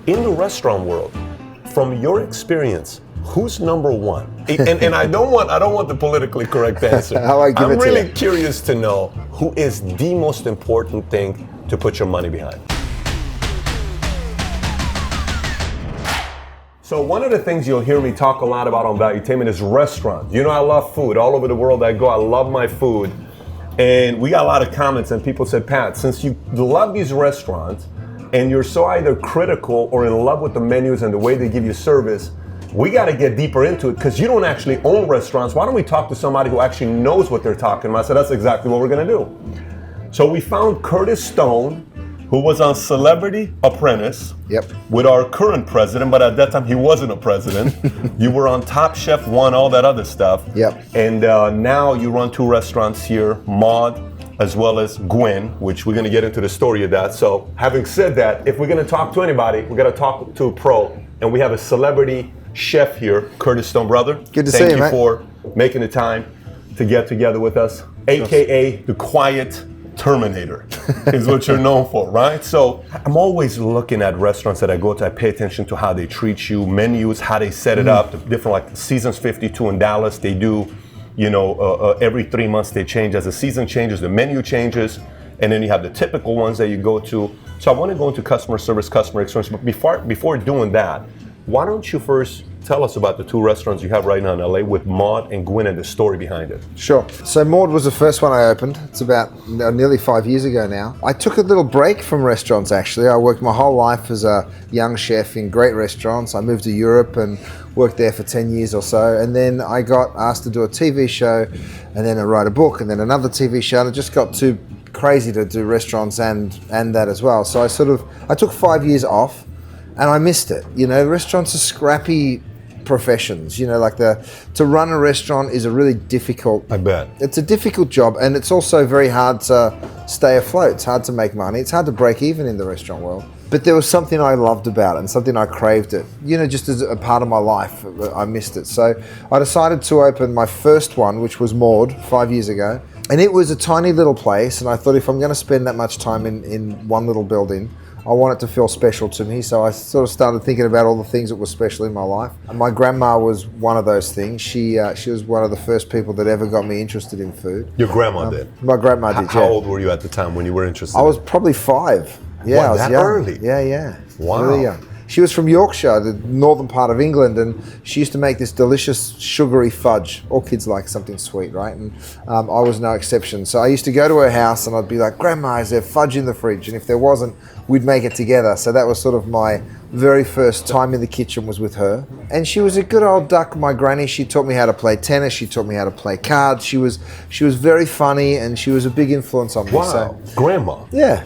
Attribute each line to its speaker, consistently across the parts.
Speaker 1: in the restaurant world, from your experience, who's number one? And I don't want the politically correct answer. I'm really curious to know who is the most important thing to put your money behind. So one of the things you'll hear me talk a lot about on Valuetainment is restaurants. You know, I love food. All over the world I go, I love my food. And we got a lot of comments and people said, Pat, since you love these restaurants and you're so either critical or in love with the menus and the way they give you service, we got to get deeper into it because you don't actually own restaurants. Why don't we talk to somebody who actually knows what they're talking about? So that's exactly what we're going to do. So we found Curtis Stone, who was on Celebrity Apprentice with our current president, but at that time he wasn't a president. You were on Top Chef 1, all that other stuff. And now you run 2 restaurants here, Maude as well as Gwen, which we're gonna get into the story of that. So having said that, if we're gonna talk to anybody, we're gonna talk to a pro, and we have a celebrity chef here, Curtis Stone, brother.
Speaker 2: Good to see you,
Speaker 1: Thank you for making the time to get together with us, AKA the Quiet Terminator is what you're known for, right? So I'm always looking at restaurants that I go to. I pay attention to how they treat you, menus, how they set it up. The different, like Seasons 52 in Dallas, they do, you know, every 3 months they change. As the season changes, the menu changes, and then you have the typical ones that you go to. So I want to go into customer service, customer experience, but before doing that, why don't you first tell us about the 2 restaurants you have right now in LA with Maude and Gwen and the story behind it.
Speaker 2: Sure. So Maude was the first one I opened. It's about nearly 5 years ago now. I took a little break from restaurants actually. I worked my whole life as a young chef in great restaurants. I moved to Europe and worked there for 10 years or so. And then I got asked to do a TV show, and then I wrote a book, and then another TV show, and it just got too crazy to do restaurants and that as well. So I took 5 years off, and I missed it. You know, restaurants are scrappy professions, you know, like to run a restaurant is a really difficult,
Speaker 1: I bet.
Speaker 2: It's a difficult job, and it's also very hard to stay afloat. It's hard to make money. It's hard to break even in the restaurant world. But there was something I loved about it and something I craved it, you know, just as a part of my life. I missed it. So I decided to open my first one, which was Maude 5 years ago. And it was a tiny little place, and I thought if I'm going to spend that much time in one little building, I want it to feel special to me. So I sort of started thinking about all the things that were special in my life. And my grandma was one of those things. She was one of the first people that ever got me interested in food.
Speaker 1: Your grandma did?
Speaker 2: My grandma did,
Speaker 1: How old were you at the time when you were interested?
Speaker 2: I was probably 5. Yeah, I was
Speaker 1: that
Speaker 2: young.
Speaker 1: Early?
Speaker 2: Yeah.
Speaker 1: Wow.
Speaker 2: Really young. She was from Yorkshire, the northern part of England, and she used to make this delicious sugary fudge. All kids like something sweet, right? And I was no exception. So I used to go to her house and I'd be like, Grandma, is there fudge in the fridge? And if there wasn't, we'd make it together. So that was sort of my very first time in the kitchen was with her. And she was a good old duck, my granny. She taught me how to play tennis. She taught me how to play cards. She was very funny, and she was a big influence on me.
Speaker 1: Wow,
Speaker 2: So,
Speaker 1: grandma.
Speaker 2: yeah.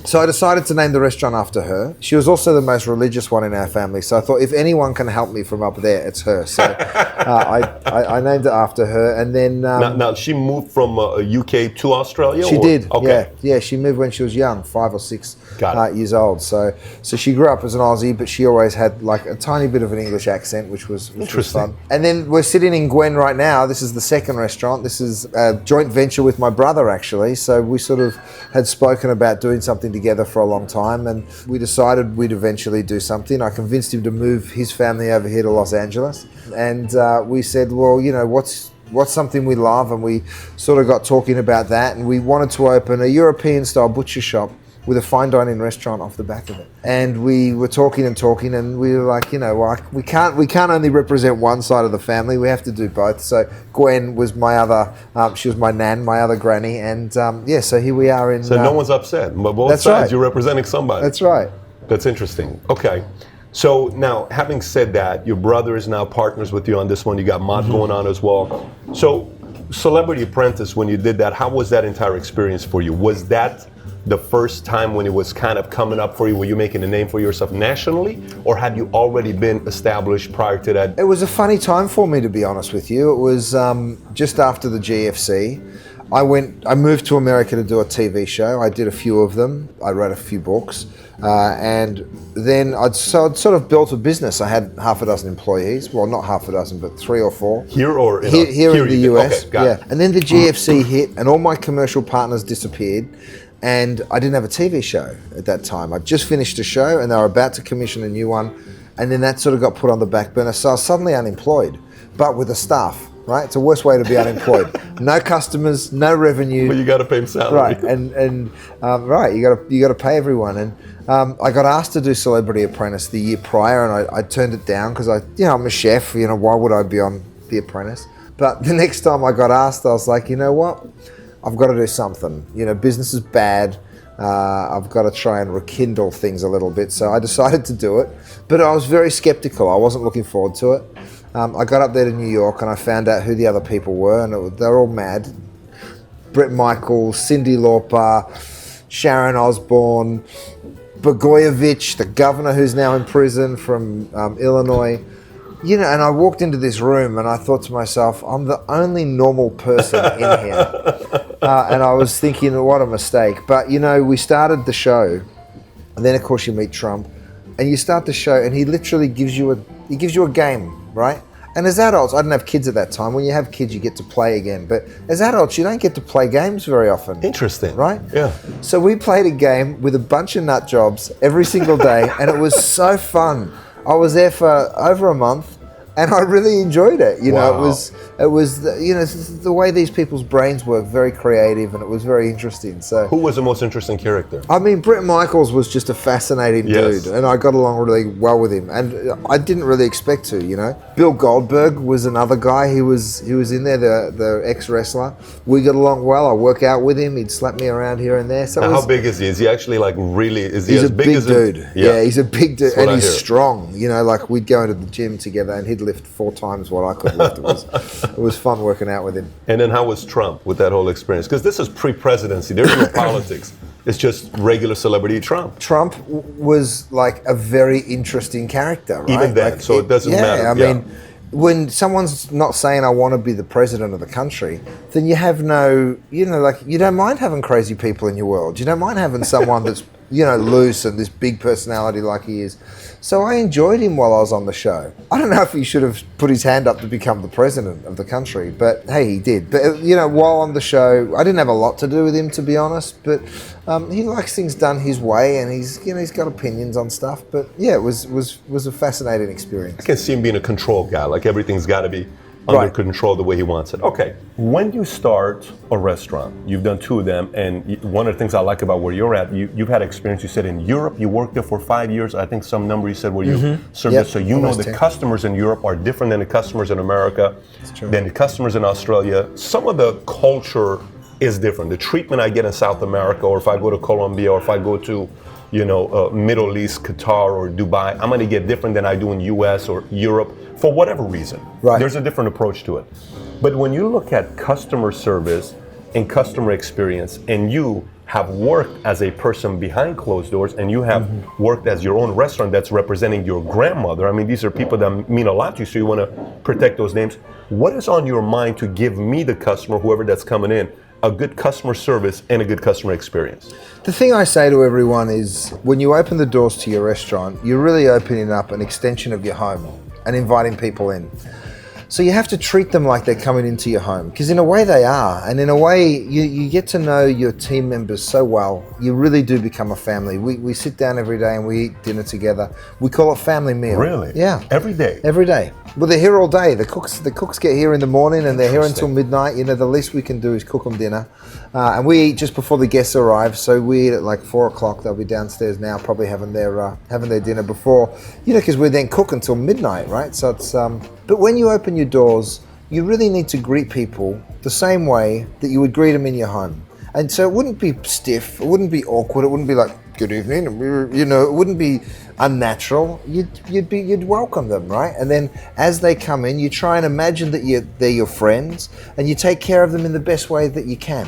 Speaker 2: So I decided to name the restaurant after her. She was also the most religious one in our family. So I thought if anyone can help me from up there, it's her. So I named it after her. And then...
Speaker 1: now she moved from UK to Australia?
Speaker 2: She did,
Speaker 1: okay.
Speaker 2: Yeah, she moved when she was young, 5 or 6
Speaker 1: Got it.
Speaker 2: years old. So she grew up as an Aussie, but she always had like a tiny bit of an English accent, which was fun. And then we're sitting in Gwen right now. This is the second restaurant. This is a joint venture with my brother, actually. So we sort of had spoken about doing something together for a long time, and we decided we'd eventually do something. I convinced him to move his family over here to Los Angeles, and we said, well, you know, what's something we love, and we sort of got talking about that, and we wanted to open a European style butcher shop with a fine dining restaurant off the back of it. And we were talking, and we were like, you know, well, we can't only represent one side of the family, we have to do both. So Gwen was my other, she was my nan, my other granny, and so here we are in...
Speaker 1: So no one's upset, but both sides, right. You're representing somebody.
Speaker 2: That's right.
Speaker 1: That's interesting. Okay. So now, having said that, your brother is now partners with you on this one. You got Maude going on as well. So Celebrity Apprentice, when you did that, how was that entire experience for you? Was that the first time when it was kind of coming up for you? Were you making a name for yourself nationally, or had you already been established prior to that?
Speaker 2: It was a funny time for me, to be honest with you. It was just after the GFC. I moved to America to do a TV show. I did a few of them. I wrote a few books. And then I'd sort of built a business. I had half a dozen employees. Well, not half a dozen, but 3 or 4.
Speaker 1: Here or
Speaker 2: here in the US.
Speaker 1: Okay, got it.
Speaker 2: And then the GFC hit, and all my commercial partners disappeared. and I didn't have a TV show at that time. I'd just finished a show and they were about to commission a new one, and then that sort of got put on the back burner. So I was suddenly unemployed, but with a staff, right? It's the worst way to be unemployed. No customers, no revenue.
Speaker 1: But you got to pay them salary.
Speaker 2: Right, and you got to pay everyone. And I got asked to do Celebrity Apprentice the year prior, and I turned it down because I'm a chef. Why would I be on The Apprentice? But the next time I got asked, I was like, you know what? I've got to do something. Business is bad. I've got to try and rekindle things a little bit. So I decided to do it, but I was very skeptical. I wasn't looking forward to it. I got up there to New York and I found out who the other people were, and they're all mad. Brett Michaels, Cyndi Lauper, Sharon Osbourne, Blagojevich, the governor who's now in prison from Illinois. And I walked into this room and I thought to myself, I'm the only normal person in here. And I was thinking, what a mistake. But, we started the show, and then of course you meet Trump, and you start the show and he literally gives you a game, right? And as adults, I didn't have kids at that time. When you have kids, you get to play again. But as adults, you don't get to play games very often.
Speaker 1: Interesting.
Speaker 2: Right?
Speaker 1: Yeah.
Speaker 2: So we played a game with a bunch of nut jobs every single day, and it was so fun. I was there for over a month, and I really enjoyed it.
Speaker 1: Wow.
Speaker 2: It was the way these people's brains work, very creative, and it was very interesting. So
Speaker 1: Who was the most interesting character?
Speaker 2: I mean, Brett Michaels was just a fascinating
Speaker 1: Yes.
Speaker 2: dude, and I got along really well with him, and I didn't really expect to. Bill Goldberg was another guy. He was in there, the ex-wrestler. We got along well. I work out with him. He'd slap me around here and there. So
Speaker 1: Now, how big is he? Is he actually really? Is he
Speaker 2: he's
Speaker 1: as
Speaker 2: a
Speaker 1: big
Speaker 2: big
Speaker 1: as
Speaker 2: dude. Yeah, he's a big dude,
Speaker 1: That's what
Speaker 2: and
Speaker 1: I
Speaker 2: he's
Speaker 1: hear.
Speaker 2: strong. Like we'd go into the gym together, and he'd lift 4 times what I could lift. It was fun working out with him.
Speaker 1: And then how was Trump with that whole experience? Because this is pre-presidency. There's no politics. It's just regular celebrity Trump.
Speaker 2: Trump was like a very interesting character, right?
Speaker 1: Even then, so it doesn't matter.
Speaker 2: I mean, when someone's not saying I want to be the president of the country, then you have no, you don't mind having crazy people in your world. You don't mind having someone that's, loose and this big personality like he is. So I enjoyed him while I was on the show. I don't know if he should have put his hand up to become the president of the country, but hey, he did. But, while on the show, I didn't have a lot to do with him, to be honest, but he likes things done his way, and he's got opinions on stuff. But yeah, it was a fascinating experience.
Speaker 1: I can see him being a control guy. Like everything's got to be under control the way he wants it. Okay. When you start a restaurant, you've done 2 of them, and one of the things I like about where you're at, you've had experience. You said in Europe, you worked there for 5 years. I think some number you said where you served it. So the
Speaker 2: 10.
Speaker 1: customers in Europe are different than the customers in America, than the customers in Australia. Some of the culture is different. The treatment I get in South America, or if I go to Colombia, or if I go to Middle East, Qatar, or Dubai, I'm going to get different than I do in US or Europe for whatever reason.
Speaker 2: Right.
Speaker 1: There's a different approach to it. But when you look at customer service and customer experience, and you have worked as a person behind closed doors, and you have worked as your own restaurant that's representing your grandmother, I mean, these are people that mean a lot to you, so you want to protect those names. What is on your mind to give me, the customer, whoever that's coming in, a good customer service and a good customer experience?
Speaker 2: The thing I say to everyone is, when you open the doors to your restaurant, you're really opening up an extension of your home and inviting people in. So you have to treat them like they're coming into your home, because in a way they are, and in a way you get to know your team members so well. You really do become a family. We sit down every day and we eat dinner together. We call it family meal.
Speaker 1: Really?
Speaker 2: Yeah.
Speaker 1: Every day?
Speaker 2: Every day. Well, they're here all day. The cooks get here in the morning, and they're here until midnight. The least we can do is cook them dinner. And we eat just before the guests arrive. So we eat at like 4 o'clock. They'll be downstairs now, probably having their dinner before, because we then cook until midnight, right? So it's, but when you open your doors, you really need to greet people the same way that you would greet them in your home. And so it wouldn't be stiff, it wouldn't be awkward, it wouldn't be like, good evening, it wouldn't be unnatural. You'd welcome them, right? And then as they come in, you try and imagine that they're your friends, and you take care of them in the best way that you can.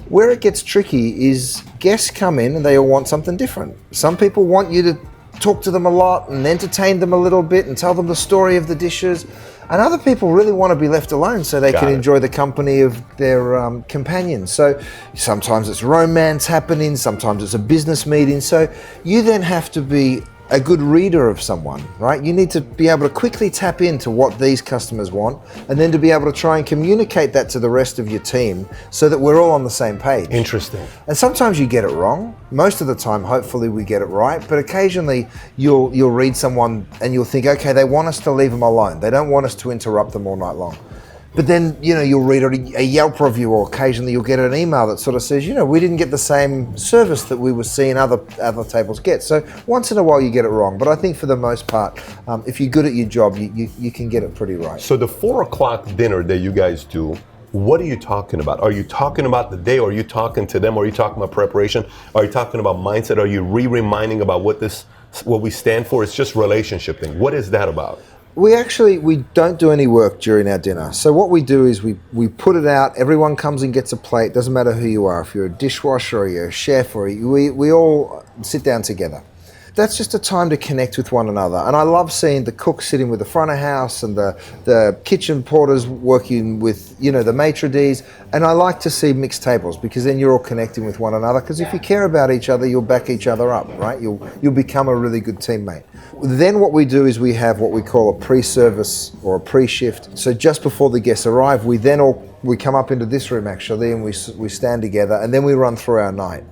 Speaker 2: Where it gets tricky is guests come in and they all want something different. Some people want you to talk to them a lot and entertain them a little bit and tell them the story of the dishes. And other people really want to be left alone so they can enjoy the company of their companions. So sometimes it's romance happening, sometimes it's a business meeting. So you then have to be a good reader of someone, right? You need to be able to quickly tap into what these customers want and then to be able to try and communicate that to the rest of your team so that we're all on the same page.
Speaker 1: Interesting.
Speaker 2: And sometimes you get it wrong. Most of the time, hopefully we get it right, but occasionally you'll read someone and you'll think, okay, they want us to leave them alone. They don't want us to interrupt them all night long. But then, you'll read a Yelp review, or occasionally you'll get an email that sort of says, we didn't get the same service that we were seeing other tables get. So once in a while you get it wrong. But I think for the most part, if you're good at your job, you can get it pretty right.
Speaker 1: So the 4 o'clock dinner that you guys do, what are you talking about? Are you talking about the day? Or are you talking to them? Or are you talking about preparation? Are you talking about mindset? Are you reminding about what we stand for? It's just relationship thing. What is that about?
Speaker 2: We don't do any work during our dinner. So what we do is we put it out, everyone comes and gets a plate, doesn't matter who you are, if you're a dishwasher or you're a chef, or we all sit down together. That's just a time to connect with one another. And I love seeing the cook sitting with the front of house and the kitchen porters working with, the maitre d's. And I like to see mixed tables because then you're all connecting with one another. Because if you care about each other, you'll back each other up, right? You'll become a really good teammate. Then what we do is we have what we call a pre-service or a pre-shift. So just before the guests arrive, we come up into this room actually, and we stand together, and then we run through our night.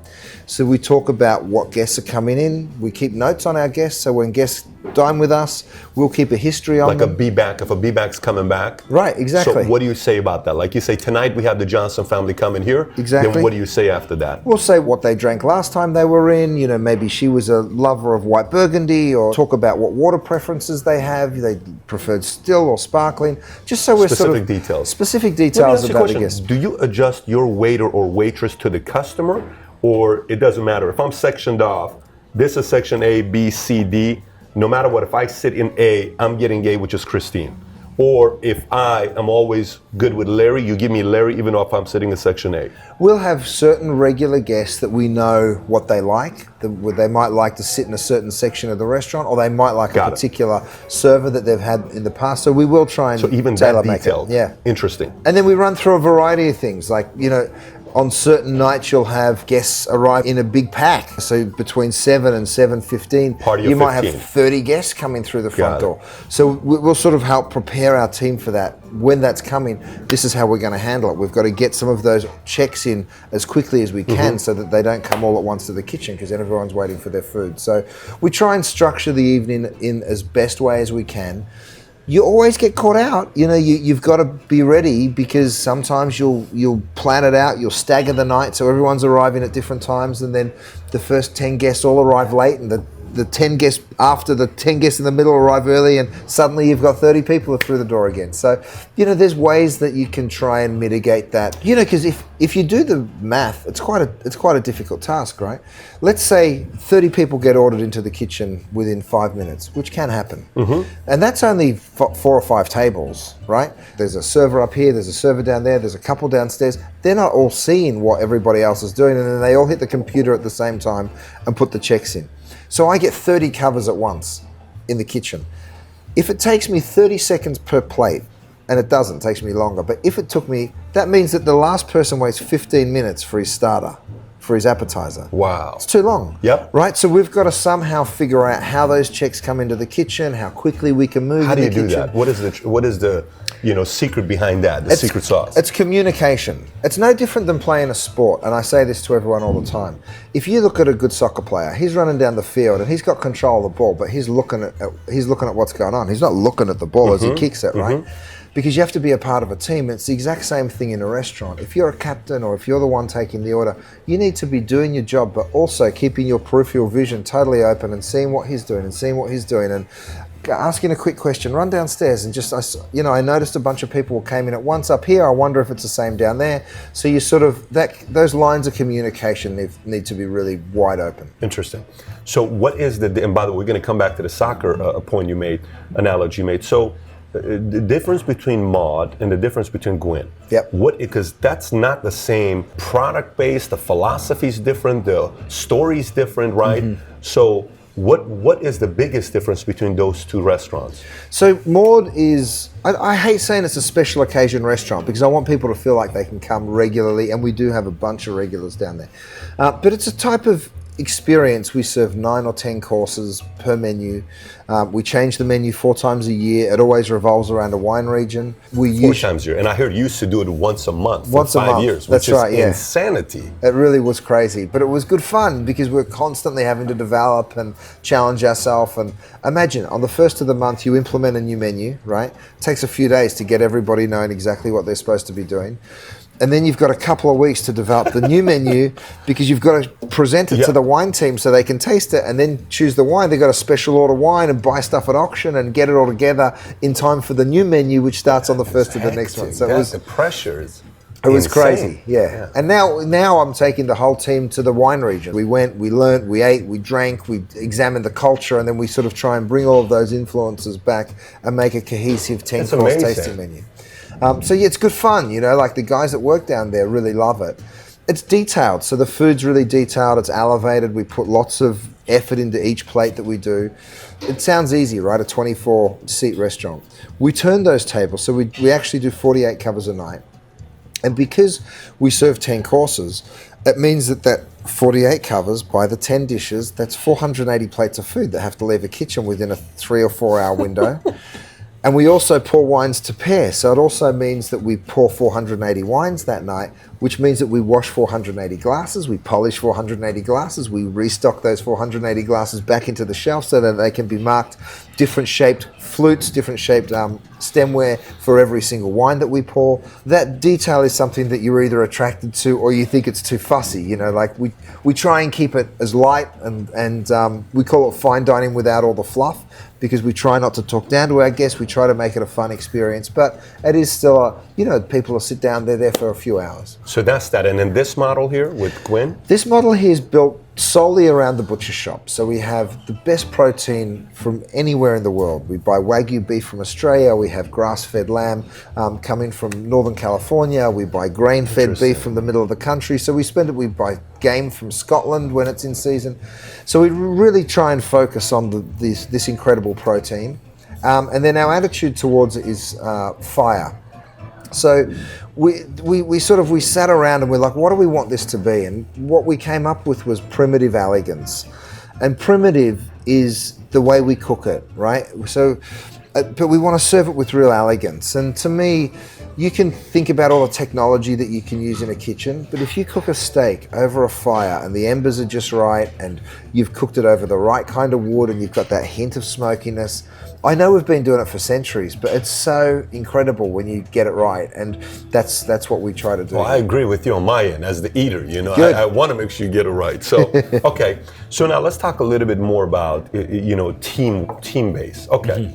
Speaker 2: So we talk about what guests are coming in. We keep notes on our guests, so when guests dine with us, we'll keep a history on them.
Speaker 1: Like a be-back, if a be-back's coming back.
Speaker 2: Right, exactly.
Speaker 1: So what do you say about that? Like you say, tonight we have the Johnson family coming here.
Speaker 2: Exactly.
Speaker 1: Then what do you say after that?
Speaker 2: We'll say what they drank last time they were in. Maybe she was a lover of white burgundy, or talk about what water preferences they have. They preferred still or sparkling. Just so we're
Speaker 1: specific details.
Speaker 2: Specific details about the guests.
Speaker 1: Do you adjust your waiter or waitress to the customer, or it doesn't matter? If I'm sectioned off, this is section A, B, C, D. No matter what, if I sit in A, I'm getting A, which is Christine. Or if I am always good with Larry, you give me Larry, even though if I'm sitting in section A.
Speaker 2: We'll have certain regular guests that we know what they like. They might like to sit in a certain section of the restaurant, or they might like a particular server that they've had in the past. So we will try and
Speaker 1: even
Speaker 2: tailor
Speaker 1: that
Speaker 2: make
Speaker 1: detail.
Speaker 2: it. Yeah.
Speaker 1: Interesting.
Speaker 2: And then we run through a variety of things, like, on certain nights you'll have guests arrive in a big pack. So between 7 and 7:15, you might have 30 guests coming through the front door. So we'll sort of help prepare our team for that. When that's coming, this is how we're going to handle it. We've got to get some of those checks in as quickly as we can so that they don't come all at once to the kitchen, because then everyone's waiting for their food. So we try and structure the evening in as best way as we can. You always get caught out. You've got to be ready, because sometimes you'll plan it out, you'll stagger the night so everyone's arriving at different times, and then the first 10 guests all arrive late, and the 10 guests after the 10 guests in the middle arrive early, and suddenly you've got 30 people through the door again. So, there's ways that you can try and mitigate that. Because if you do the math, it's quite a difficult task, right? Let's say 30 people get ordered into the kitchen within 5 minutes, which can happen. And that's only 4 or 5 tables, right? There's a server up here, there's a server down there, there's a couple downstairs. They're not all seeing what everybody else is doing, and then they all hit the computer at the same time and put the checks in. So I get 30 covers at once in the kitchen. If it takes me 30 seconds per plate, and it doesn't, it takes me longer, but if it took me, that means that the last person waits 15 minutes for his starter, for his appetizer.
Speaker 1: Wow.
Speaker 2: It's too long.
Speaker 1: Yep.
Speaker 2: Right? So we've got to somehow figure out how those checks come into the kitchen, how quickly we can move.
Speaker 1: How do you do that? What is the secret behind that, the secret sauce?
Speaker 2: It's communication. It's no different than playing a sport, and I say this to everyone all the time. If you look at a good soccer player, he's running down the field and he's got control of the ball, but he's looking at what's going on. He's not looking at the ball as he kicks it, right? Because you have to be a part of a team. It's the exact same thing in a restaurant. If you're a captain, or if you're the one taking the order, you need to be doing your job, but also keeping your peripheral vision totally open and seeing what he's doing and asking a quick question. Run downstairs and just, I noticed a bunch of people came in at once up here. I wonder if it's the same down there. So you sort of, those lines of communication need to be really wide open.
Speaker 1: Interesting. So what is and by the way, we're going to come back to the soccer analogy you made. So the difference between Maude and the difference between Gwen.
Speaker 2: Yep.
Speaker 1: Because that's not the same product base, the philosophy's different, the story's different, right? So what is the biggest difference between those two restaurants? So
Speaker 2: Maude is, I hate saying it's a special occasion restaurant, because I want people to feel like they can come regularly, and we do have a bunch of regulars down there. But it's a type of experience, we serve 9 or 10 courses per menu. We change the menu 4 times a year. It always revolves around a wine region. We
Speaker 1: 4 times a year, and I heard you used to do it once a month for 5 years, which is insanity.
Speaker 2: It really was crazy, but it was good fun because we're constantly having to develop and challenge ourselves. And imagine, on the first of the month, you implement a new menu, right? It takes a few days to get everybody knowing exactly what they're supposed to be doing. And then you've got a couple of weeks to develop the new menu because you've got to present it to the wine team so they can taste it and then choose the wine. They've got to special order wine and buy stuff at auction and get it all together in time for the new menu, which starts on the first of the next month. So
Speaker 1: the pressures.
Speaker 2: It was crazy, yeah. And now I'm taking the whole team to the wine region. We went, we learnt, we ate, we drank, we examined the culture, and then we sort of try and bring all of those influences back and make a cohesive 10-course tasting menu. So yeah, it's good fun, you know, like the guys that work down there really love it. It's detailed, so the food's really detailed, it's elevated, we put lots of effort into each plate that we do. It sounds easy, right, a 24-seat restaurant. We turn those tables, so we actually do 48 covers a night. And because we serve 10 courses, it means that 48 covers by the 10 dishes, that's 480 plates of food that have to leave a kitchen within a 3 or 4 hour window. And we also pour wines to pair. So it also means that we pour 480 wines that night, which means that we wash 480 glasses, we polish 480 glasses, we restock those 480 glasses back into the shelf so that they can be marked different shaped flutes, different shaped stemware for every single wine that we pour. That detail is something that you're either attracted to or you think it's too fussy. You know, like we try and keep it as light and we call it fine dining without all the fluff, because we try not to talk down to our guests. We try to make it a fun experience, but it is still people will sit down, they're there for a few hours.
Speaker 1: So that's that. And then this model here with Gwen?
Speaker 2: This model here is built solely around the butcher shop. So we have the best protein from anywhere in the world. We buy Wagyu beef from Australia. We have grass-fed lamb coming from Northern California. We buy grain-fed beef from the middle of the country. So we buy game from Scotland when it's in season. So we really try and focus on this incredible protein. And then our attitude towards it is fire. So we sat around and we're like, what do we want this to be? And what we came up with was primitive elegance. And primitive is the way we cook it, right? So, but we want to serve it with real elegance. And to me, you can think about all the technology that you can use in a kitchen, but if you cook a steak over a fire and the embers are just right and you've cooked it over the right kind of wood and you've got that hint of smokiness, I know we've been doing it for centuries, but it's so incredible when you get it right, and that's what we try to do.
Speaker 1: Well, I agree with you on my end as the eater. You know, I want to make sure you get it right. So, okay. So now let's talk a little bit more about team base. Okay.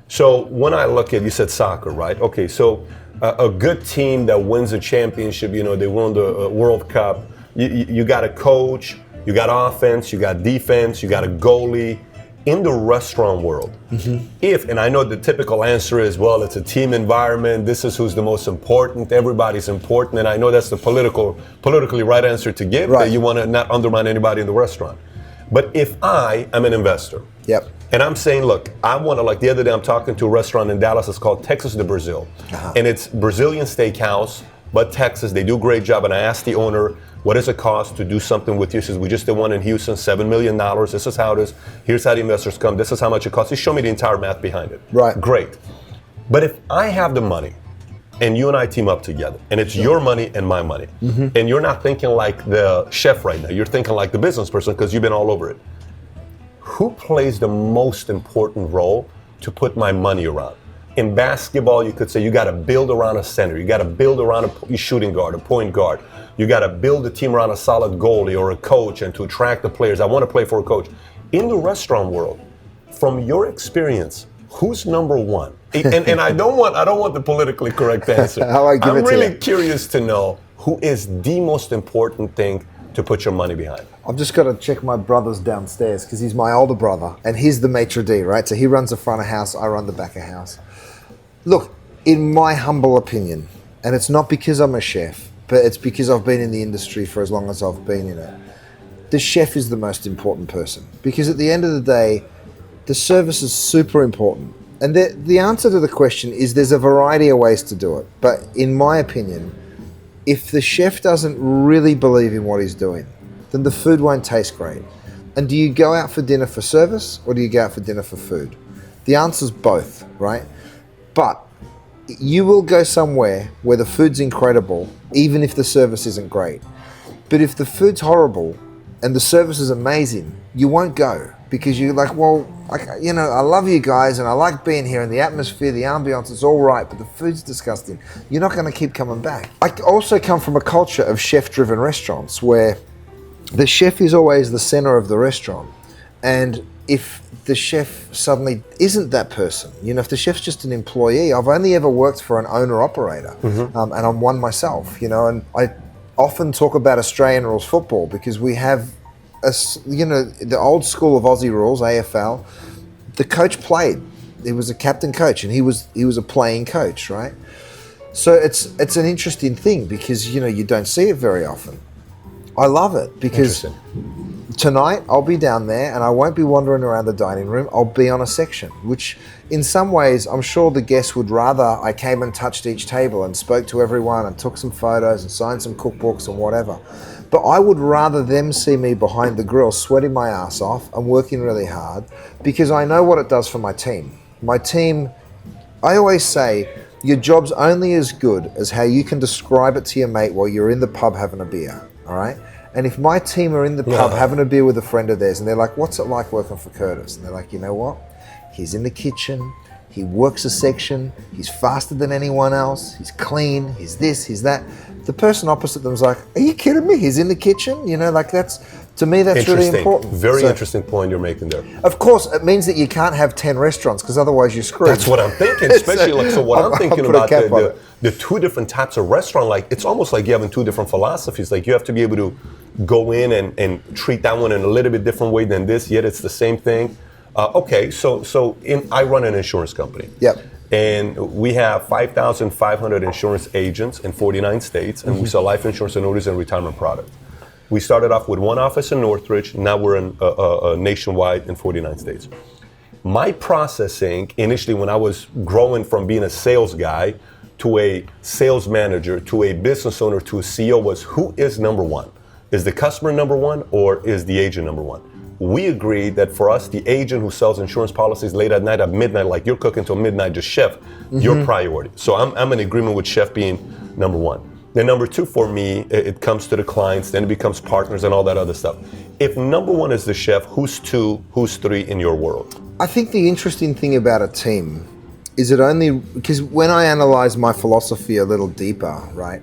Speaker 1: So when I look at, you said soccer, right? Okay. So a good team that wins a championship, they won the World Cup. You got a coach, you got offense, you got defense, you got a goalie. In the restaurant world, and I know the typical answer is, well, it's a team environment, this is who's the most important, everybody's important, and I know that's the politically right answer to give, that you want to not undermine anybody in the restaurant. But if I am an investor, and I'm saying, look, I want to, like the other day I'm talking to a restaurant in Dallas, it's called Texas de Brazil, and it's Brazilian steakhouse, but Texas, they do a great job, and I asked the owner, what does it cost to do something with you? He says, we just did one in Houston, $7 million. This is how it is. Here's how the investors come. This is how much it costs. He showed me the entire math behind it.
Speaker 2: Right.
Speaker 1: Great. But if I have the money and you and I team up together and it's your money and my money, and you're not thinking like the chef right now, you're thinking like the business person because you've been all over it. Who plays the most important role to put my money around? In basketball, you could say you got to build around a center. You got to build around a shooting guard, a point guard. You got to build a team around a solid goalie or a coach and to attract the players. I want to play for a coach. In the restaurant world, from your experience, who's number one? And I don't want the politically correct answer. I'm really curious to know who is the most important thing to put your money behind.
Speaker 2: I've just got to check my brother's downstairs because he's my older brother and he's the maitre d', right? So he runs the front of house, I run the back of house. Look, in my humble opinion, and it's not because I'm a chef, but it's because I've been in the industry for as long as I've been in it, the chef is the most important person. Because at the end of the day, the service is super important. And the answer to the question is there's a variety of ways to do it. But in my opinion, if the chef doesn't really believe in what he's doing, then the food won't taste great. And do you go out for dinner for service or do you go out for dinner for food? The answer's both, right? But you will go somewhere where the food's incredible, even if the service isn't great. But if the food's horrible and the service is amazing, you won't go because you're like, well, I love you guys and I like being here and the atmosphere, the ambiance, it's all right, but the food's disgusting. You're not going to keep coming back. I also come from a culture of chef-driven restaurants where the chef is always the center of the restaurant. And if the chef suddenly isn't that person, if the chef's just an employee, I've only ever worked for an owner-operator, and I'm one myself, and I often talk about Australian rules football because we have, the old school of Aussie rules, AFL, the coach played. He was a captain coach and he was a playing coach, right? So it's an interesting thing because, you don't see it very often. I love it because tonight I'll be down there and I won't be wandering around the dining room. I'll be on a section, which in some ways I'm sure the guests would rather I came and touched each table and spoke to everyone and took some photos and signed some cookbooks and whatever. But I would rather them see me behind the grill sweating my ass off and working really hard because I know what it does for my team. My team, I always say, your job's only as good as how you can describe it to your mate while you're in the pub having a beer. All right. And if my team are in the pub having a beer with a friend of theirs and they're like, what's it like working for Curtis? And they're like, you know what? He's in the kitchen. He works a section. He's faster than anyone else. He's clean. He's this, he's that. The person opposite them is like, are you kidding me? He's in the kitchen? To me, that's really important.
Speaker 1: Very interesting point you're making there.
Speaker 2: Of course, it means that you can't have 10 restaurants because otherwise you're screwed.
Speaker 1: That's what I'm thinking, especially I'm thinking about the two different types of restaurant. It's almost like you having two different philosophies. Like you have to be able to go in and treat that one in a little bit different way than this, yet it's the same thing. I run an insurance company.
Speaker 2: Yep.
Speaker 1: And we have 5,500 insurance agents in 49 states, and we sell life insurance, annuities, and retirement products. We started off with one office in Northridge. Now we're in nationwide in 49 states. My processing, initially when I was growing from being a sales guy to a sales manager to a business owner to a CEO, was who is number one? Is the customer number one or is the agent number one? We agreed that for us, the agent who sells insurance policies late at night, at midnight, like you're cooking till midnight, just chef, your priority. So I'm in agreement with chef being number one. Then number two for me, it comes to the clients, then it becomes partners and all that other stuff. If number one is the chef, who's two, who's three in your world?
Speaker 2: I think the interesting thing about a team is because when I analyze my philosophy a little deeper, right,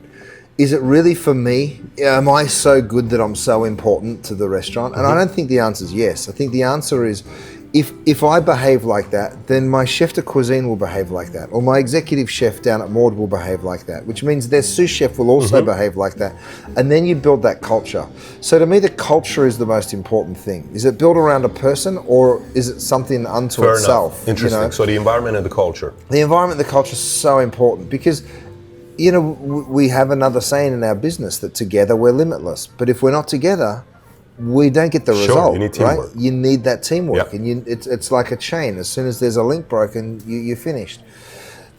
Speaker 2: is it really for me? Am I so good that I'm so important to the restaurant? And I don't think the answer is yes. I think the answer is if I behave like that, then my chef de cuisine will behave like that, or my executive chef down at Maude will behave like that, which means their sous chef will also behave like that. And then you build that culture. So to me, the culture is the most important thing. Is it built around a person or is it something unto
Speaker 1: Fair
Speaker 2: itself?
Speaker 1: Enough. Interesting. So the environment and the culture.
Speaker 2: The environment and the culture is so important because we have another saying in our business that together we're limitless. But if we're not together, we don't get the result.
Speaker 1: You need teamwork.
Speaker 2: Right? You need that teamwork,
Speaker 1: Yep.
Speaker 2: and it's like a chain. As soon as there's a link broken, you're finished.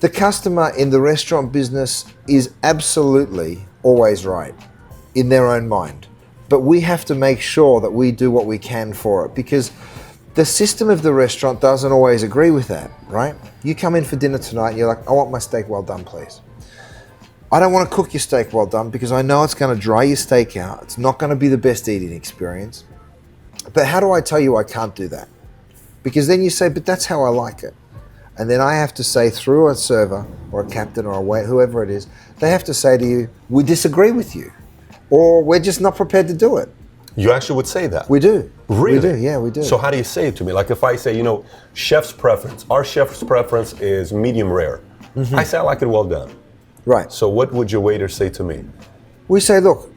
Speaker 2: The customer in the restaurant business is absolutely always right in their own mind, but we have to make sure that we do what we can for it because the system of the restaurant doesn't always agree with that. Right? You come in for dinner tonight, and you're like, I want my steak well done, please. I don't want to cook your steak well done because I know it's going to dry your steak out. It's not going to be the best eating experience. But how do I tell you I can't do that? Because then you say, but that's how I like it. And then I have to say through a server or a captain or a waiter, whoever it is, they have to say to you, we disagree with you. Or we're just not prepared to do it.
Speaker 1: You actually would say that?
Speaker 2: We do.
Speaker 1: Really?
Speaker 2: We do, yeah, we do.
Speaker 1: So how do you say it to me? Like if I say, chef's preference, our chef's preference is medium rare. I say I like it well done.
Speaker 2: Right.
Speaker 1: So what would your waiter say to me?
Speaker 2: We say, look,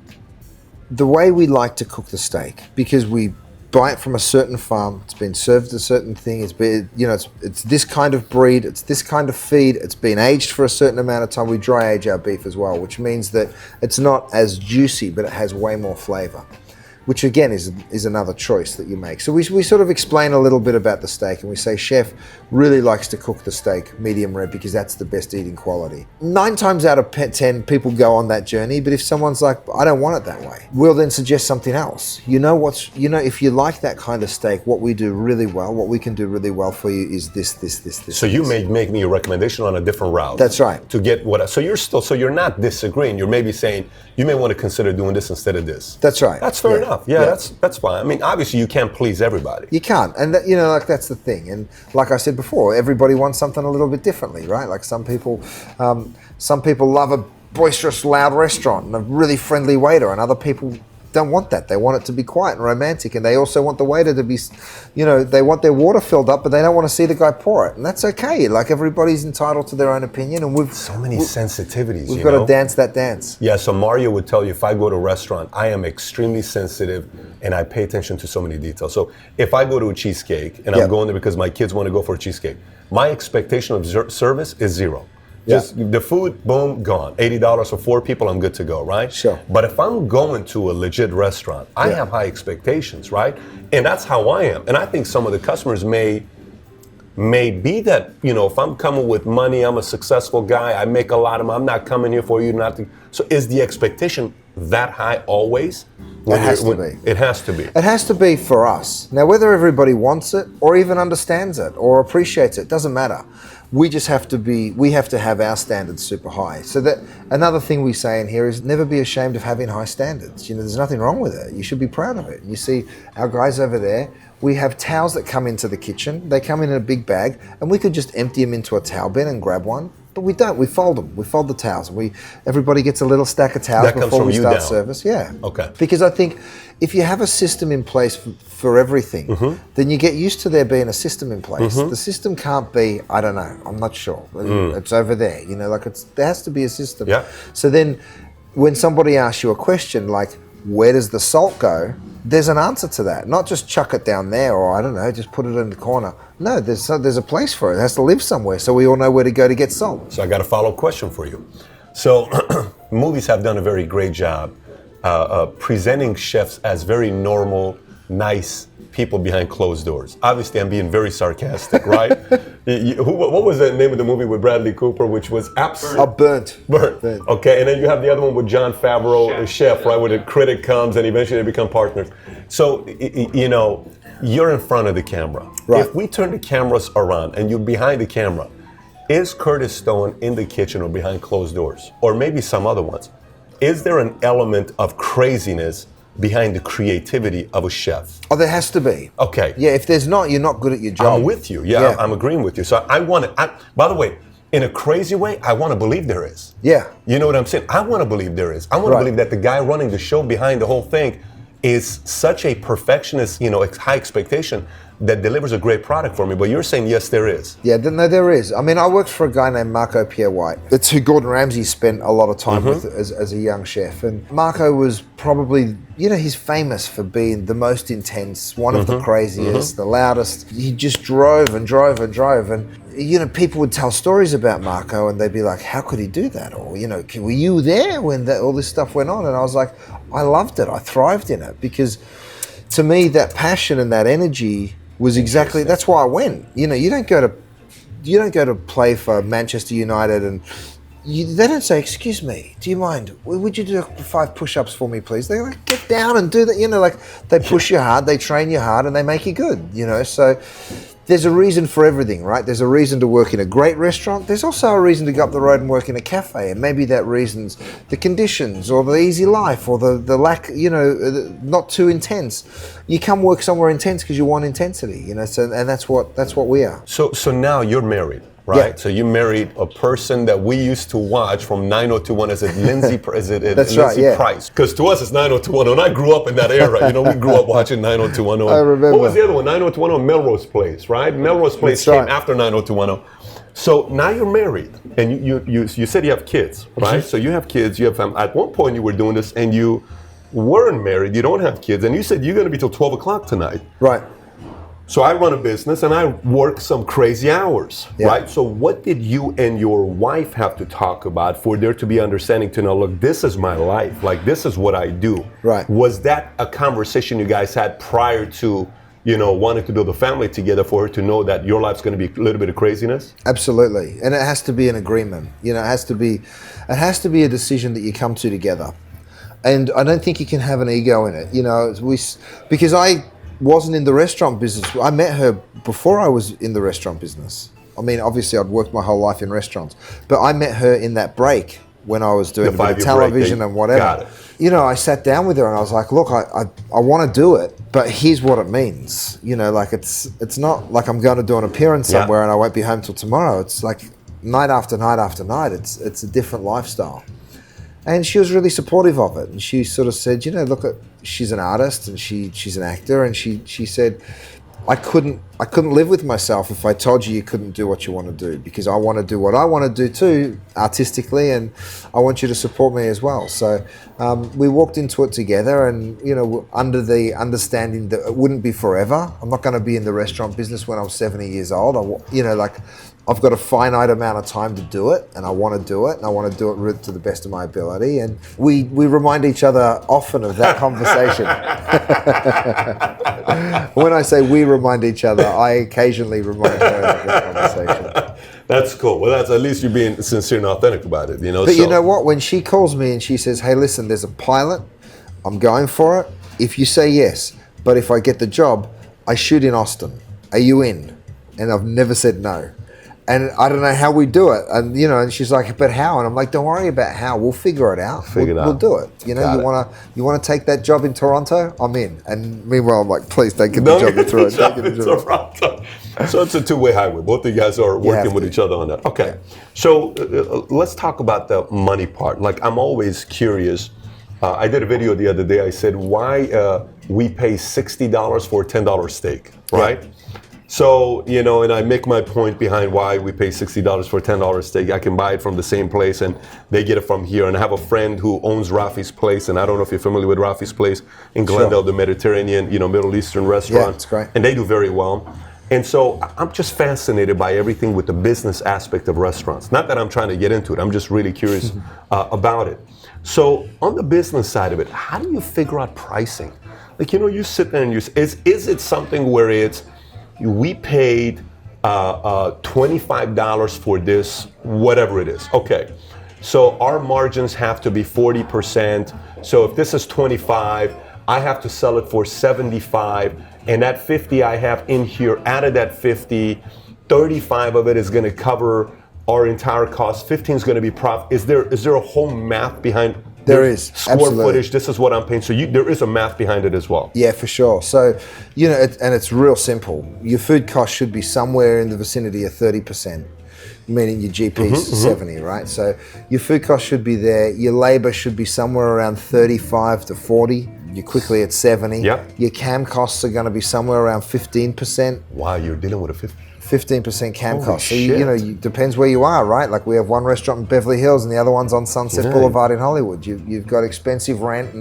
Speaker 2: the way we like to cook the steak, because we buy it from a certain farm, it's been served a certain thing, it's been, it's this kind of breed, it's this kind of feed, it's been aged for a certain amount of time. We dry age our beef as well, which means that it's not as juicy, but it has way more flavor. which again is another choice that you make. So we sort of explain a little bit about the steak, and we say chef really likes to cook the steak medium rare because that's the best eating quality. 9 times out of 10, people go on that journey, but if someone's like, I don't want it that way, we'll then suggest something else. If you like that kind of steak, what we do really well, what we can do really well for you is this.
Speaker 1: So you may make me a recommendation on a different route.
Speaker 2: That's right.
Speaker 1: To get so you're not disagreeing. You're maybe saying you may want to consider doing this instead of this.
Speaker 2: That's right.
Speaker 1: That's fair enough. Yeah, that's fine. I mean, obviously you can't please everybody.
Speaker 2: You can't, and that's the thing. And like I said before, everybody wants something a little bit differently, right? Like some people love a boisterous, loud restaurant and a really friendly waiter, and other people don't want that. They want it to be quiet and romantic, and they also want the waiter to be, they want their water filled up, but they don't want to see the guy pour it, and that's okay. Like everybody's entitled to their own opinion, and we've
Speaker 1: so many sensitivities.
Speaker 2: We've got to dance that dance.
Speaker 1: Yeah. So Mario would tell you, if I go to a restaurant, I am extremely sensitive, and I pay attention to so many details. So if I go to a cheesecake, and I'm going there because my kids want to go for a cheesecake, my expectation of service is zero. Just the food, boom, gone. $80 for 4 people, I'm good to go, right?
Speaker 2: Sure.
Speaker 1: But if I'm going to a legit restaurant, I have high expectations, right? And that's how I am. And I think some of the customers may be that, if I'm coming with money, I'm a successful guy, I make a lot of money, I'm not coming here for you not to. So is the expectation that high always?
Speaker 2: It has to be.
Speaker 1: It has to be.
Speaker 2: It has to be for us. Now, whether everybody wants it or even understands it or appreciates it, doesn't matter. We just have to have our standards super high. So that another thing we say in here is never be ashamed of having high standards. There's nothing wrong with it. You should be proud of it. You see our guys over there, we have towels that come into the kitchen. They come in a big bag, and we could just empty them into a towel bin and grab one. But we don't. We fold them. We fold the towels. Everybody gets a little stack of towels before we start service. Yeah.
Speaker 1: Okay.
Speaker 2: Because I think if you have a system in place for everything, then you get used to there being a system in place. The system can't be, I don't know, I'm not sure. It's over there. There has to be a system.
Speaker 1: Yeah.
Speaker 2: So then when somebody asks you a question like, where does the salt go? There's an answer to that. Not just chuck it down there, or I don't know, just put it in the corner. No, there's a place for it. It has to live somewhere, so we all know where to go to get salt.
Speaker 1: So I got a follow-up question for you. So movies have done a very great job presenting chefs as very normal, nice people behind closed doors. Obviously, I'm being very sarcastic, right? What was the name of the movie with Bradley Cooper, which was
Speaker 2: Burnt.
Speaker 1: Burnt. Okay, and then you have the other one with Jon Favreau, the chef, right, where the critic comes and eventually they become partners. So, you're in front of the camera.
Speaker 2: Right.
Speaker 1: If we turn the cameras around and you're behind the camera, is Curtis Stone in the kitchen or behind closed doors? Or maybe some other ones? Is there an element of craziness behind the creativity of a chef?
Speaker 2: Oh, there has to be.
Speaker 1: Okay.
Speaker 2: Yeah, if there's not, you're not good at your job.
Speaker 1: I'm with you. Yeah. I'm agreeing with you. So by the way, in a crazy way, I want to believe there is.
Speaker 2: Yeah.
Speaker 1: You know what I'm saying? I want to believe there is. I want to believe that the guy running the show behind the whole thing is such a perfectionist, high expectation that delivers a great product for me. But you're saying, yes, there is.
Speaker 2: Yeah, no, there is. I mean, I worked for a guy named Marco Pierre White. That's who Gordon Ramsay spent a lot of time with as a young chef. And Marco was probably, he's famous for being the most intense, one of the craziest, the loudest. He just drove and drove and drove. And, people would tell stories about Marco and they'd be like, how could he do that? Or, were you there when all this stuff went on? And I was like, I loved it. I thrived in it because to me, that passion and that energy was exactly, that's why I went. You don't go to play for Manchester United and they don't say, excuse me, do you mind? Would you do 5 push-ups for me, please? They're like, get down and do that. They push you hard, they train you hard, and they make you good. So there's a reason for everything, right? There's a reason to work in a great restaurant. There's also a reason to go up the road and work in a cafe, and maybe that reason's the conditions or the easy life or the lack, not too intense. You come work somewhere intense because you want intensity, So and that's what we are.
Speaker 1: So now you're married. Right,
Speaker 2: Yeah.
Speaker 1: so you married a person that we used to watch from 90210. Is it Lindsay?
Speaker 2: That's
Speaker 1: Lindsay
Speaker 2: right, yeah.
Speaker 1: Price? Because to us it's 90210. And I grew up in that era. We grew up watching 90210.
Speaker 2: I remember.
Speaker 1: What was the other one? 90210, Melrose Place, right? Melrose Place
Speaker 2: That's
Speaker 1: came
Speaker 2: right.
Speaker 1: after 90210. So now you're married, and you said you have kids, right? So you have kids. You have at one point you were doing this, and you weren't married. You don't have kids, and you said you're going to be till 12 o'clock tonight.
Speaker 2: Right.
Speaker 1: So I run a business and I work some crazy hours,
Speaker 2: Yeah.
Speaker 1: right? So what did you and your wife have to talk about for there to be understanding to know, look, this is my life, like this is what I do.
Speaker 2: Right.
Speaker 1: Was that a conversation you guys had prior to, wanting to build a family together for her to know that your life's going to be a little bit of craziness?
Speaker 2: Absolutely, and it has to be an agreement. It has to be a decision that you come to together. And I don't think you can have an ego in it. Because I wasn't in the restaurant business. I met her before I was in the restaurant business. I mean, obviously I'd worked my whole life in restaurants, but I met her in that break when I was doing a bit of television and whatever.
Speaker 1: Got it.
Speaker 2: I sat down with her and I was like, look, I want to do it, but here's what it means. Like it's not like I'm going to do an appearance somewhere and I won't be home till tomorrow. It's like night after night after night. It's a different lifestyle. And she was really supportive of it. And she sort of said, look, she's an artist and she's an actor. And she said, I couldn't live with myself if I told you couldn't do what you want to do, because I want to do what I want to do too, artistically, and I want you to support me as well. So we walked into it together, and under the understanding that it wouldn't be forever. I'm not going to be in the restaurant business when I'm 70 years old. I've got a finite amount of time to do it, and I want to do it, and I want to do it to the best of my ability. And we remind each other often of that conversation. When I say we remind each other, I occasionally remind her of that conversation.
Speaker 1: That's cool. Well, that's at least you're being sincere and authentic about it,
Speaker 2: But you know what? When she calls me and she says, hey, listen, there's a pilot, I'm going for it. If you say yes, but if I get the job, I shoot in Austin. Are you in? And I've never said no. And I don't know how we do it. And and she's like, but how? And I'm like, don't worry about how. We'll figure it out. We'll do it. You want to take that job in Toronto? I'm in. And meanwhile, I'm like, please don't get the job in Toronto.
Speaker 1: So it's a two-way highway. Both of you guys are working with each other on that. Okay. Yeah. So let's talk about the money part. Like, I'm always curious. I did a video the other day. I said, why we pay $60 for a $10 steak, right? Yeah. So, and I make my point behind why we pay $60 for a $10 steak. I can buy it from the same place and they get it from here. And I have a friend who owns Rafi's Place, and I don't know if you're familiar with Rafi's Place in Glendale, the Mediterranean, Middle Eastern restaurant.
Speaker 2: Yeah, it's great.
Speaker 1: And they do very well. And so I'm just fascinated by everything with the business aspect of restaurants. Not that I'm trying to get into it. I'm just really curious about it. So on the business side of it, how do you figure out pricing? Like, you sit there and is it something where it's, we paid $25 for this, whatever it is. Okay, so our margins have to be 40%. So if this is 25, I have to sell it for 75, and that 50 I have in here, out of that 50, 35 of it is going to cover our entire cost. 15 is going to be profit. Is there a whole math behind?
Speaker 2: There is.
Speaker 1: Square footage, this is what I'm paying. So there is a math behind it as well.
Speaker 2: Yeah, for sure. So, and it's real simple. Your food cost should be somewhere in the vicinity of 30%, meaning your GP's 70, right? So your food cost should be there. Your labor should be somewhere around 35 to 40. You're quickly at 70.
Speaker 1: Yep.
Speaker 2: Your CAM costs are going to be somewhere around 15%.
Speaker 1: Wow, you're dealing with a
Speaker 2: 15% CAM cost. So
Speaker 1: shit.
Speaker 2: depends where you are, right? Like, we have one restaurant in Beverly Hills and the other one's on Sunset Boulevard in Hollywood. You've got expensive rent,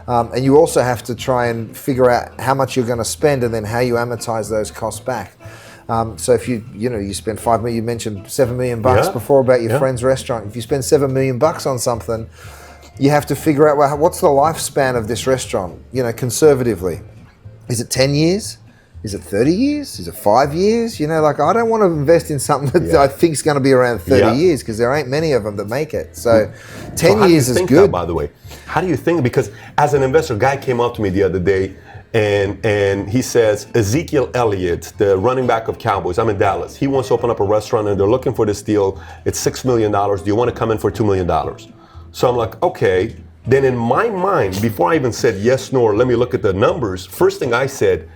Speaker 2: and you also have to try and figure out how much you're going to spend and then how you amortize those costs back. So if you spend $5 million, you mentioned $7 million before about your friend's restaurant. If you spend $7 million on something, you have to figure out, well, what's the lifespan of this restaurant? Conservatively, is it 10 years? Is it 30 years? Is it 5 years? I don't want to invest in something that I think is going to be around 30 years, because there ain't many of them that make it. So 10 years is good.
Speaker 1: That, by the way, how do you think? Because as an investor, a guy came up to me the other day and he says, Ezekiel Elliott, the running back of Cowboys, I'm in Dallas. He wants to open up a restaurant and they're looking for this deal. It's $6 million. Do you want to come in for $2 million? So I'm like, okay. Then in my mind, before I even said yes, nor let me look at the numbers, first thing I said,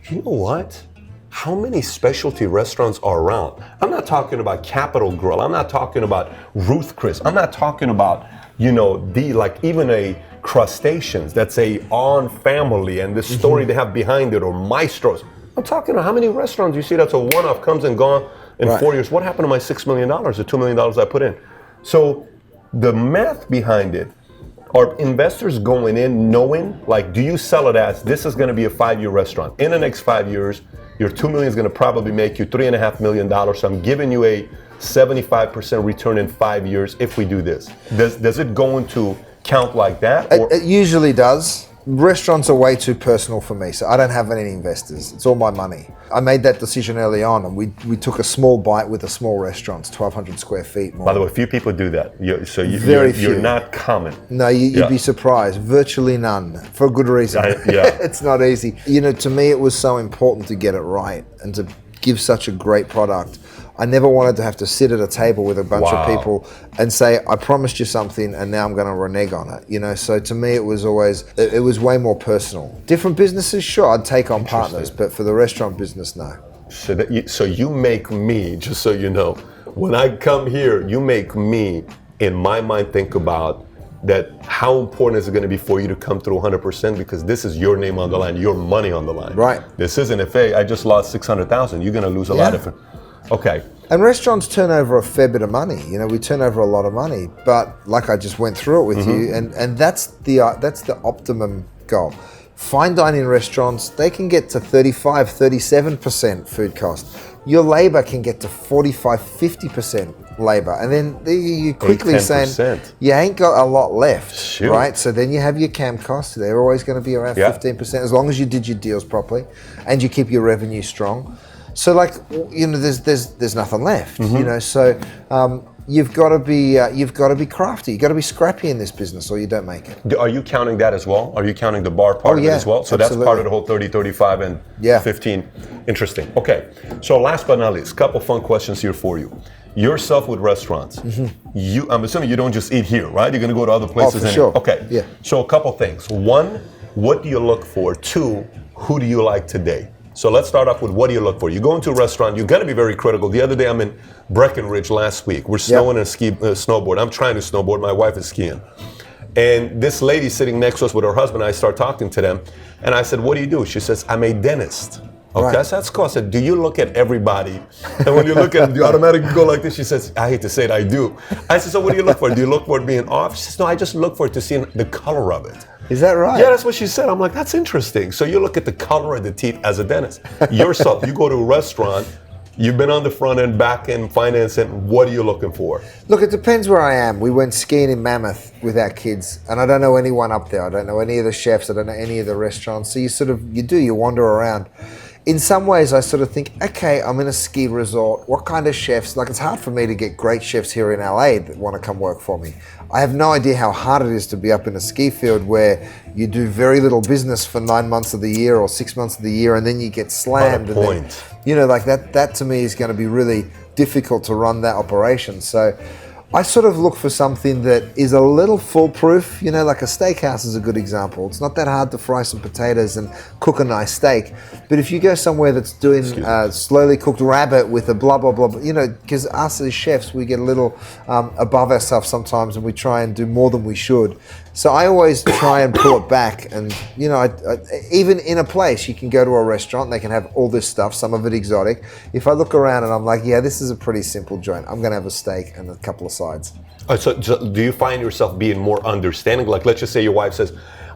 Speaker 1: you know what? How many specialty restaurants are around? I'm not talking about Capital Grill. I'm not talking about Ruth Chris. I'm not talking about, even a Crustaceans that's a On Family and the story they have behind it, or Maestro's. I'm talking about how many restaurants you see that's a one-off, comes and gone in 4 years. What happened to my $6 million, the $2 million I put in? So the math behind it, Are investors going in knowing, like, do you sell it as this is going to be a 5-year restaurant? In the next 5 years, your $2 million is going to probably make you $3.5 million. So I'm giving you a 75% return in 5 years if we do this. Does it go into count like that? Or?
Speaker 2: It usually does. Restaurants are way too personal for me, so I don't have any investors. It's all my money. I made that decision early on, and we took a small bite with a small restaurant, 1,200 square feet. More.
Speaker 1: By the way, few people do that. You're not common.
Speaker 2: No, you'd be surprised. Virtually none, for a good reason. It's not easy. You know, to me, it was so important to get it right and to give such a great product. I never wanted to have to sit at a table with a bunch of people and say, I promised you something and now I'm going to renege on it. You know, so to me it was way more personal. Different businesses, sure, I'd take on partners, but for the restaurant business, no.
Speaker 1: So you make me, just so you know, when I come here, you make me, in my mind, think about that how important is it going to be for you to come through 100% because this is your name on the line, your money on the line.
Speaker 2: Right.
Speaker 1: This isn't if, hey, I just lost 600,000, you're going to lose a lot of it. Okay.
Speaker 2: And restaurants turn over a fair bit of money. You know, we turn over a lot of money. But like I just went through it with you, and that's the optimum goal. Fine dining restaurants, they can get to 35, 37% food cost. Your labor can get to 45, 50% labor. And then you quickly saying, you ain't got a lot left, right? So then you have your CAM costs. They're always going to be around 15%, as long as you did your deals properly and you keep your revenue strong. So, like, you know, there's nothing left. You know, so you've got to be crafty. You've got to be scrappy in this business, or you don't make it.
Speaker 1: Are you counting that as well? Are you counting the bar part of it as well? So absolutely. That's part of the whole 30, 35, and 15. Interesting. Okay. So last but not least, a couple fun questions here for you. Yourself with restaurants. I'm assuming you don't just eat here, right? You're going to go to other places.
Speaker 2: Oh, for sure.
Speaker 1: Okay.
Speaker 2: Yeah.
Speaker 1: So a couple things. One, what do you look for? Two, who do you like today? So let's start off with what do you look for? You go into a restaurant, you got to be very critical. The other day I'm in Breckenridge last week. We're snowing and snowboard. I'm trying to snowboard. My wife is skiing. And this lady sitting next to us with her husband, I start talking to them. And I said, what do you do? She says, I'm a dentist. Okay, right. So that's cool. I said, do you look at everybody? And when you look at them, you automatically go like this. She says, I hate to say it, I do. I said, so what do you look for? Do you look for it being off? She says, no, I just look for it to see the color of it.
Speaker 2: Is that right?
Speaker 1: Yeah, that's what she said. I'm like, that's interesting. So you look at the color of the teeth as a dentist. Yourself, you go to a restaurant, you've been on the front end, back end, finance end, what are you looking for?
Speaker 2: Look, it depends where I am. We went skiing in Mammoth with our kids, and I don't know anyone up there. I don't know any of the chefs. I don't know any of the restaurants. So you wander around. In some ways, I sort of think, okay, I'm in a ski resort. What kind of chefs? Like, it's hard for me to get great chefs here in LA that want to come work for me. I have no idea how hard it is to be up in a ski field where you do very little business for 9 months of the year or 6 months of the year, and then you get slammed.
Speaker 1: What a point.
Speaker 2: And then, you know, like that to me is going to be really difficult to run that operation. So I sort of look for something that is a little foolproof, you know, like a steakhouse is a good example. It's not that hard to fry some potatoes and cook a nice steak. But if you go somewhere that's doing slowly cooked rabbit with a blah, blah, blah, you know, because us as chefs, we get a little above ourselves sometimes and we try and do more than we should. So I always try and pull it back. And, you know, even in a place, you can go to a restaurant, they can have all this stuff, some of it exotic. If I look around and I'm like, yeah, this is a pretty simple joint. I'm going to have a steak and a couple of sides.
Speaker 1: So do you find yourself being more understanding? Like, let's just say your wife says,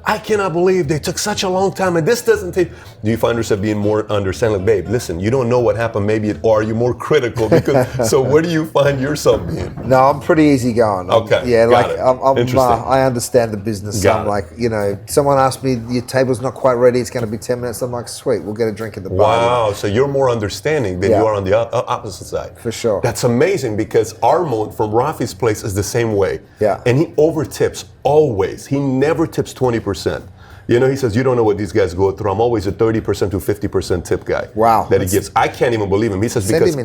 Speaker 1: I cannot believe they took such a long time and this doesn't take. Do you find yourself being more understanding? Like, babe, listen, you don't know what happened. Or are you more critical? Because so where do you find yourself being?
Speaker 2: No, I'm pretty easygoing.
Speaker 1: Okay.
Speaker 2: Yeah,
Speaker 1: got
Speaker 2: like
Speaker 1: it.
Speaker 2: I understand the business. So I'm like, you know, someone asked me, your table's not quite ready. It's going to be 10 minutes. I'm like, sweet, we'll get a drink at the bar.
Speaker 1: Wow. So you're more understanding than you are on the opposite side.
Speaker 2: For sure.
Speaker 1: That's amazing because Armand from Rafi's place is the same way.
Speaker 2: Yeah.
Speaker 1: And he over tips always. He never tips 20%. You know, he says, you don't know what these guys go through. I'm always a 30% to 50% tip guy.
Speaker 2: Wow.
Speaker 1: That he gives. I can't even believe him. He says, because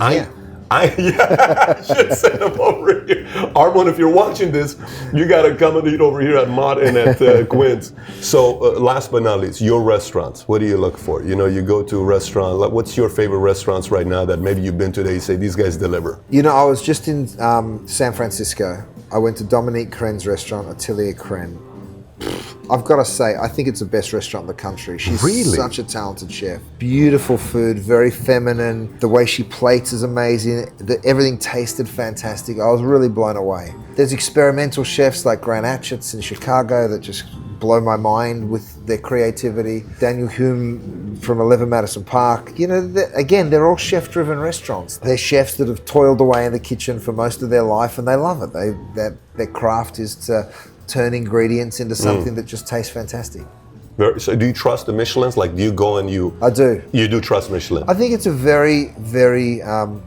Speaker 1: I should send him over here. Armand, if you're watching this, you got to come and eat over here at Maude and at Gwen's. So last but not least, your restaurants. What do you look for? You know, you go to a restaurant. Like, what's your favorite restaurants right now that maybe you've been to that you say, these guys deliver?
Speaker 2: You know, I was just in San Francisco. I went to Dominique Cren's restaurant, Atelier Cren. I've got to say, I think it's the best restaurant in the country. She's
Speaker 1: Really?
Speaker 2: such a talented chef. Beautiful food, very feminine. The way she plates is amazing. Everything tasted fantastic. I was really blown away. There's experimental chefs like Grant Atchett's in Chicago that just blow my mind with their creativity. Daniel Hume from 11 Madison Park. You know, again, they're all chef-driven restaurants. They're chefs that have toiled away in the kitchen for most of their life, and they love it. Their craft is to turn ingredients into something that just tastes fantastic.
Speaker 1: So do you trust the Michelins? Like, do you go and
Speaker 2: I do.
Speaker 1: You do trust Michelin?
Speaker 2: I think it's a very, very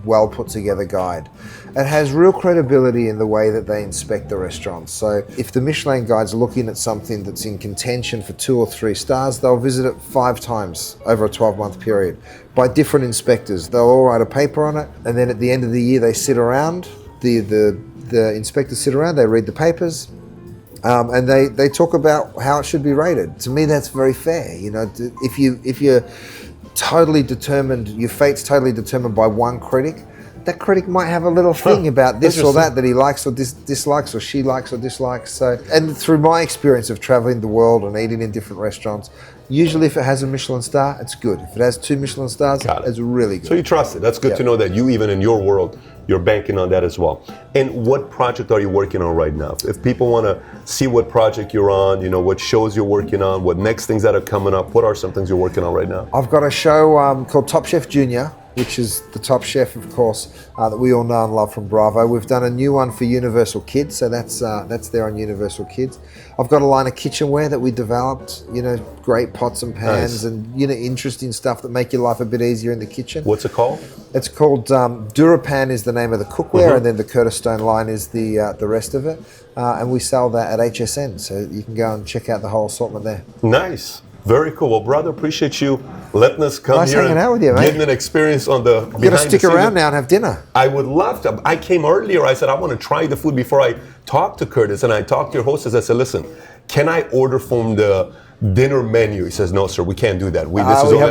Speaker 2: well put together guide. It has real credibility in the way that they inspect the restaurants. So if the Michelin guide's looking at something that's in contention for 2 or 3 stars, they'll visit it 5 times over a 12-month period by different inspectors. They'll all write a paper on it, and then at the end of the year they sit around, the inspectors sit around, they read the papers, and they talk about how it should be rated. To me, that's very fair. You know, if you're totally determined, your fate's totally determined by one critic, that critic might have a little thing about this or that he likes or dislikes, or she likes or dislikes. So, and through my experience of traveling the world and eating in different restaurants, usually if it has a Michelin star, it's good. If it has 2 Michelin stars, it's really good.
Speaker 1: So you trust it. That's good to know that you, even in your world, you're banking on that as well. And what project are you working on right now? If people want to see what project you're on, you know, what shows you're working on, what next things that are coming up, what are some things you're working on right now?
Speaker 2: I've got a show called Top Chef Junior, which is the Top Chef, of course, that we all know and love from Bravo. We've done a new one for Universal Kids, so that's there on Universal Kids. I've got a line of kitchenware that we developed, you know, great pots and pans and, you know, interesting stuff that make your life a bit easier in the kitchen.
Speaker 1: What's it called?
Speaker 2: It's called Durapan is the name of the cookware, and then the Curtis Stone line is the rest of it. And we sell that at HSN, so you can go and check out the whole assortment there.
Speaker 1: Nice. Very cool. Well, brother, appreciate you letting us come here
Speaker 2: hanging out with you, mate.
Speaker 1: Getting an experience on the behind
Speaker 2: You got to stick around now and have dinner.
Speaker 1: I would love to. I came earlier. I said, I want to try the food before I talk to Curtis. And I talked to your hostess. I said, listen, can I order from the dinner menu? He says, no, sir, we can't do that. I'm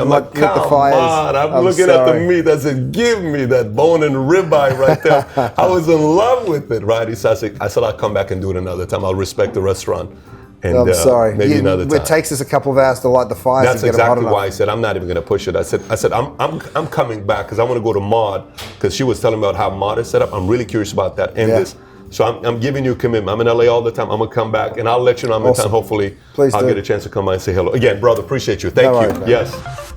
Speaker 1: like, come on. I'm looking at the meat. I said, give me that bone and ribeye right there. I was in love with it, right? I said, I'll come back and do it another time. I'll respect the restaurant. And,
Speaker 2: I'm sorry.
Speaker 1: Maybe another time.
Speaker 2: It takes us a couple of hours to light the fires.
Speaker 1: That's exactly why I said I'm not even going to push it. I said I'm coming back because I want to go to Maude, because she was telling me about how Maude is set up. I'm really curious about that and this. So I'm giving you a commitment. I'm in LA all the time. I'm gonna come back and I'll let you know I'm in town. Hopefully, I'll get a chance to come by and say hello again, brother. Appreciate you. Thank you. Yes.